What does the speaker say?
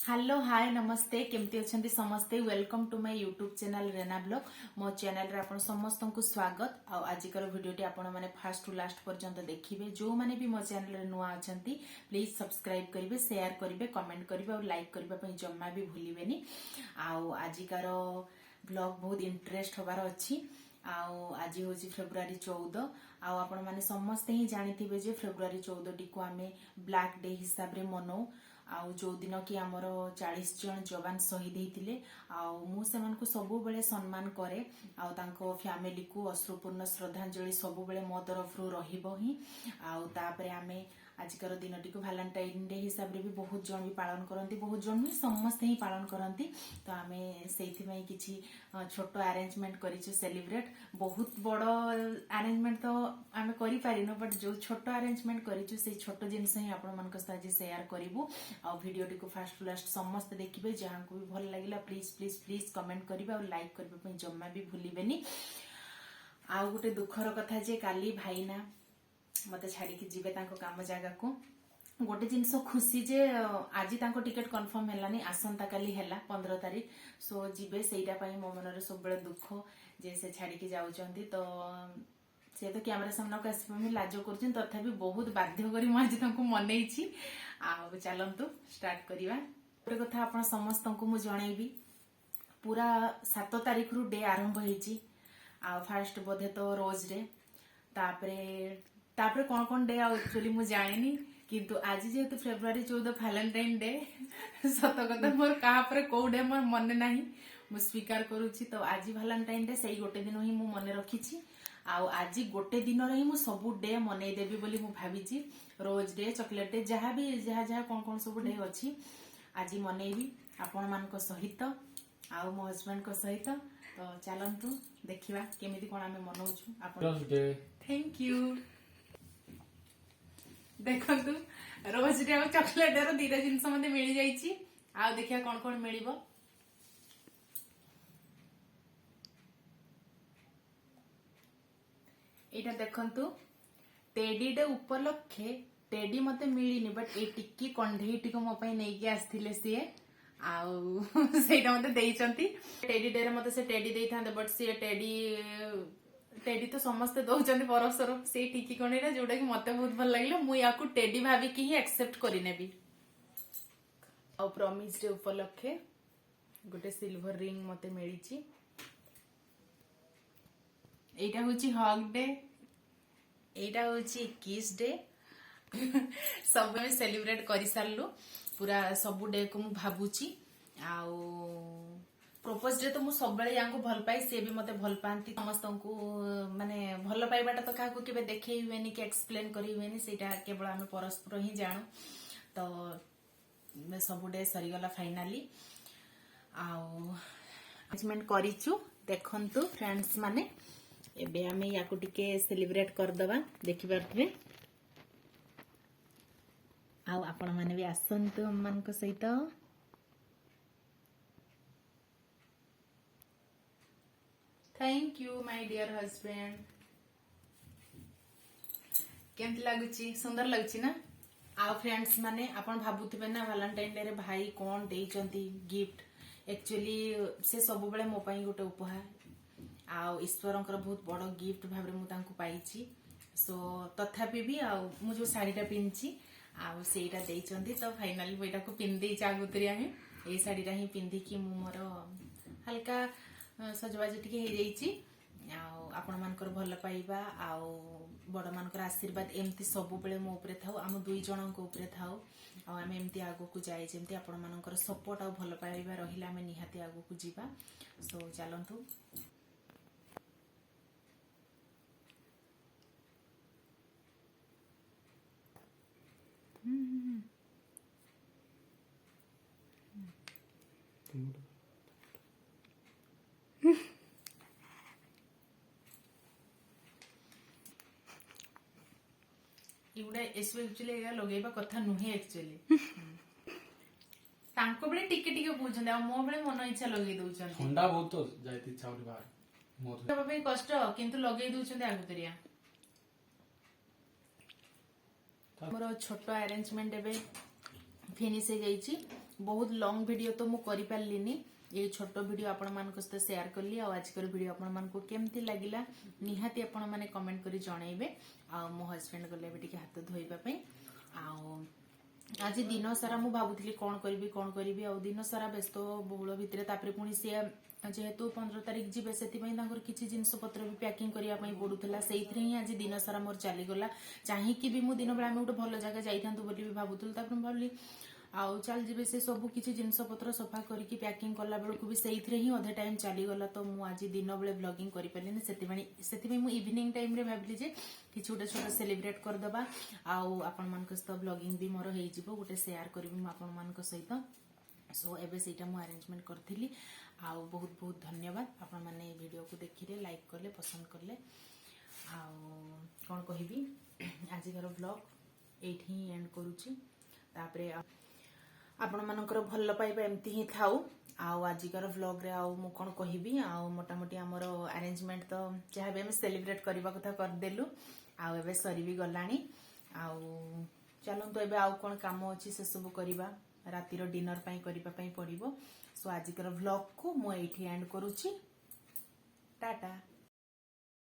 Hello hi नमस्ते केमती अच्छा समस्ते welcome to my YouTube channel रेना ब्लॉग मो चैनल रे आपण समस्त को स्वागत आजिकर वीडियोटी आपण माने फास्ट टू लास्ट पर्यंत देखिए जो माने भी मो चैनल रे नुआ अछंती प्लीज सब्सक्राइब करिवे शेयर करिवे कमेंट करिवे और लाइक करबा पई जम्मा भी भूलिबेनी आजिकर ब्लॉग बहुत इंटरेस्ट होबार अछि आज हूँ फेब्रुआरी 14 आपण माने समस्ते ही जानिथिबे जे फेब्रुआरी 14 टी को आमे ब्लैक डे हिसाब रे मनाऊ जो दिन कि आमर 40 जन जवान शहीद होते मुझे सबु बेले सम्मान करे फैमिली को अश्रुपूर्ण श्रद्धांजलि सबु बेले मो तरफ रहिबो ही तापरे आमे आजिकर दिन टी वैलेंटाइन डे हिसाब रे भी बहुत जन भी पालन करती बहुत जन भी समस्ते ही पालन करती तो आमे सेइथिमै किछि छोटो अरेंजमेंट करिछु सेलिब्रेट बहुत बड़ अरेंजमेंट तो आमे करि पारिनो बट जो छोटो अरेंजमेंट करिछु से छोटो जिनस ही आपण मानक साथ शेयर करिवु वीडियो टी को फास्ट टू लास्ट समस्त देखिए जहाँ को भी भल लगिला प्लीज प्लीज प्लीज कमेंट करिवे और लाइक करबा जम्मा भी भूलिबेनी आउ गोटे दुखर कथा जे काली भाईना मत छाड़ी जीवे काम जगह को गोटे जिनस खुशी जे आज टिकेट कन्फर्म हेलानी आसंता काली हेला 15 तारीख सो जीवे सेटा पई मो मन सब बड़े दुख जे से छाड़ी जाउचंती तो से तो कैमरा सामना को आसपा लाज कर तथापि बहुत बाध्य करी आज मनई चलतु स्टार्ट करवा गोटे कथा आप समस्त को मुझे जनइबी पूरा 7 तारीख रु डे आरंभ होईची फास्ट बोधे तो रोज डे तापरे कौन डे एक्चुअली मुझे जानी किंतु आज जेहेतु फेब्रुआरी 14 वैलेंटाइन डे सत कथा मोर कहा कौ डे मोर मन ना मु स्वीकार करुच्ची तो आज वैलेंटाइन डे से गोटे दिन ही मु मन रखी आज गोटे दिन ही मु सबु डे मनईदेवी बोली मु भावी रोज डे चॉकलेट डे जहाँ भी जहाँ जहाँ कौन सब डे अच्छी आज मनईबी आपण मान सहित आउ मो हजबैंड को सहित तो चलतु देखिबा केमिति कोन आमे मनाउछु आपण थैंक यू देखंतु रोज डे और चॉकलेट रो दीटा जिंस मते मिली जाईची आ देखिया कौन मिलिबो एटा देखंतु टेडी डे उपलक्षे टेडी मते मिलिनी बट ए टिक्की कंढेई टिको मो पई नै के आस्थिले सिए आउ सेटा मते देइचंती टेडी डे रे मते से टेडी देई थांदे बट से टेडी तो समस्त दौरान परस्पर से टिकी कंढेईटा जोटा कि मते बहुत भल लागले मु याकू टेडी भाबी कि ही एक्सेप्ट करि नेबी आ प्रॉमिस डे उपलक्षे गोटे सिल्वर रिंग मते मिलिची एटा होची हग डे एटा होची किस डे सब में सेलिब्रेट करि सारलु पूरा सब डे को मु भाबुची आउ प्रपोज डे तो मु सब बेले यांको भल पाई से भी मते भल पांती समस्त को माने भल पाइबाटा तो काको केबे देखै हुएनी कि एक्सप्लेन करि हुएनी सेटा केवल हम परस्पर ही जानु तो सब डे सरी गला फाइनली आउ अरेंजमेंट करिचु देखंतु फ्रेंड्स माने एबे आमे याको टिके सेलिब्रेट कर दबा देखि पारथबे आउ आपण माने भी आसंतु मन को सहित thank you my dear husband केमती लगुची सुंदर लगुची ना आ फ्रेंड्स माने आपण भाबुथिबे ना वैलेंटाइन डे रे भाई कोन देइचंती गिफ्ट एक्चुअली से सब बेले मो पई गोटे उपहार आ ईश्वरंकर बहुत बड़ गिफ्ट भाव में मुझे पाई सो तथापि भी मु जो साड़ीटा पिंधि आईटा देती तो फाइनाली मुझा को पिंधे आगुतरी ये शाढ़ीटा ही पिंधिकी मोर हल्का सजबाज टी आपण मानकर भल पाइबा आउ बड़ मानकर आशीर्वाद एमती सब बेले मो उपरे थाउ आम दुई जन को उपरे थाउ आम एमती आगो को जाए जमती आपण मानकर सपोर्ट आ भल पाइबा रहिला आम निहाती आगो को जीवा सो चलतु एगुड़ा एसबी एक्चुअली लगेबा कथा नुहे एक्चुअली तांको बळे टिके टिके बुझन आ मो बळे मन इच्छा लगे दउछन ठंडा बहुत तो जायती इच्छा होली बाहर मोर बाबा कष्ट किंतु लगे दउछन आगुतरिया मोर छोटो अरेंजमेंट एबे फिनिश हो जाइए बहुत लॉन्ग वीडियो तो मु करि पारलिनी ये छोट वीडियो आपण मानक सहित शेयर कली आजकर वीडियो आपण मानक केमती लागिला निहाती आपण माने कमेंट करी जणैबे आ मो हस्बैंड गले भी टिके हाथ धोइबा पई आ आज दिन सारा मु भाबुतली कौन करी आ दिन सारा व्यस्त बहुल भितर तापर पुणी सी जेहेतु 15 तारिख जीवे से किसी जिनस पत्र भी पैकिंग करने पड़ूला से ही आज दिन सारा मोर चलीगला चाहिए भी मु दिन बेला आम गोटे भल जगह जाइथांतु बोली भी भाबुतलु तापर भाविली आउ चल जीवे से सब किसी जिनस पत्र सफा करके पैकिंग कला बेलू भी से ही अधे टाइम चलीगला तो मु आज दिन बेले ब्लॉगिंग कर पारे से मु इवनिंग टाइम रे भाविली जे किसी गोटे छोट सेलिब्रेट करदबा आउ आपण मान सहित ब्लॉगिंग भी मोर हो गोटे शेयर करी आपण मान सहित सो एबे सेटा मु अरेंजमेंट करथिली आउ बहुत बहुत धन्यवाद आपण माने वीडियो को देखिले लाइक करले पसंद करले आउ कोन कहिबी आजिकर ब्लॉग एठी ही एंड करूची तापरे आपण मानकर भल पाइबा एमती ही थाउ आउ आजिकर व्लॉग रे आउ मु कोन कहिबी आउ मोटा मोटी हमर अरेंजमेंट तो जहा भी हम सेलिब्रेट करबा कथा कर देलु आउ एबे सरी भी गलानी आउ चलंतु एबे आउ कोन काम अछि से सब करबा राती रो डिनर पई करबा पई पड़िबो सो आजिकर व्लॉग को मु एठी एंड करूची टाटा।